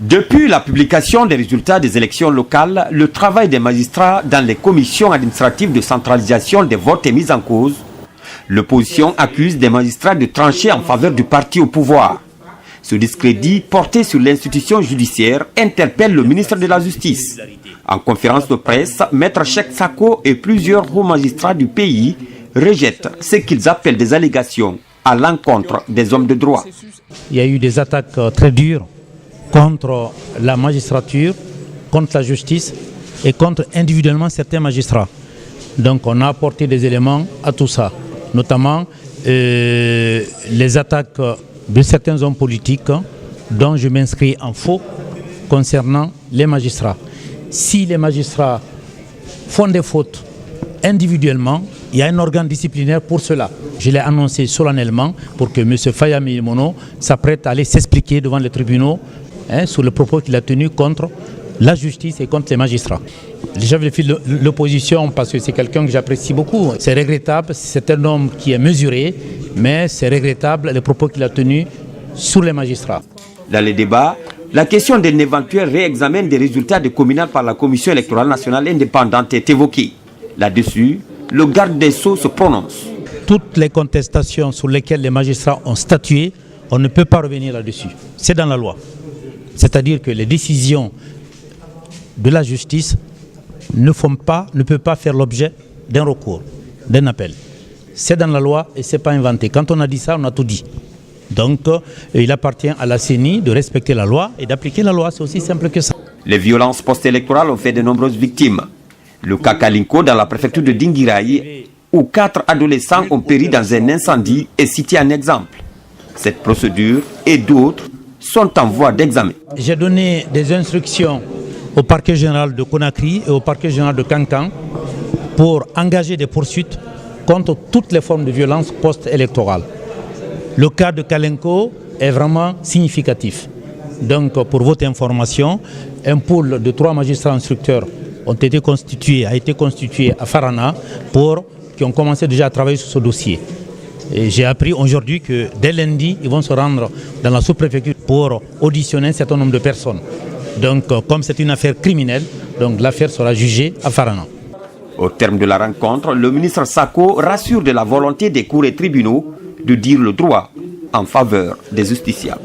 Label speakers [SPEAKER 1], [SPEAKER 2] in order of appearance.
[SPEAKER 1] Depuis la publication des résultats des élections locales, le travail des magistrats dans les commissions administratives de centralisation des votes est mis en cause. L'opposition accuse des magistrats de trancher en faveur du parti au pouvoir. Ce discrédit porté sur l'institution judiciaire interpelle le ministre de la Justice. En conférence de presse, Maître Cheikh Sako et plusieurs hauts magistrats du pays rejettent ce qu'ils appellent des allégations à l'encontre des hommes de droit.
[SPEAKER 2] Il y a eu des attaques très dures contre la magistrature, contre la justice et contre individuellement certains magistrats. Donc on a apporté des éléments à tout ça, notamment les attaques de certains hommes politiques dont je m'inscris en faux concernant les magistrats. Si les magistrats font des fautes individuellement, il y a un organe disciplinaire pour cela. Je l'ai annoncé solennellement pour que M. Fayami Mono s'apprête à aller s'expliquer devant les tribunaux sur le propos qu'il a tenu contre la justice et contre les magistrats. J'avais fait l'opposition parce que c'est quelqu'un que j'apprécie beaucoup. C'est regrettable, c'est un homme qui est mesuré, mais c'est regrettable les propos qu'il a tenus sur les magistrats.
[SPEAKER 1] Dans les débats, la question d'un éventuel réexamen des résultats des communales par la Commission électorale nationale indépendante est évoquée. Là-dessus, le garde des Sceaux se prononce.
[SPEAKER 2] Toutes les contestations sur lesquelles les magistrats ont statué, on ne peut pas revenir là-dessus. C'est dans la loi. C'est-à-dire que les décisions de la justice ne peuvent pas faire l'objet d'un recours, d'un appel. C'est dans la loi et ce n'est pas inventé. Quand on a dit ça, on a tout dit. Donc, il appartient à la CENI de respecter la loi et d'appliquer la loi. C'est aussi simple que ça.
[SPEAKER 1] Les violences post-électorales ont fait de nombreuses victimes. Le cas Kalinko dans la préfecture de Dinguiraï, où 4 adolescents ont péri dans un incendie, est cité en exemple. Cette procédure et d'autres sont en voie d'examen.
[SPEAKER 2] J'ai donné des instructions au parquet général de Conakry et au parquet général de Kankan pour engager des poursuites contre toutes les formes de violence post-électorale. Le cas de Kalinko est vraiment significatif. Donc, pour votre information, un pool de 3 magistrats instructeurs a été constitué à Farana qui ont commencé déjà à travailler sur ce dossier. Et j'ai appris aujourd'hui que dès lundi, ils vont se rendre dans la sous-préfecture pour auditionner un certain nombre de personnes. Donc, comme c'est une affaire criminelle, donc l'affaire sera jugée à Farana.
[SPEAKER 1] Au terme de la rencontre, le ministre Sako rassure de la volonté des cours et tribunaux de dire le droit en faveur des justiciables.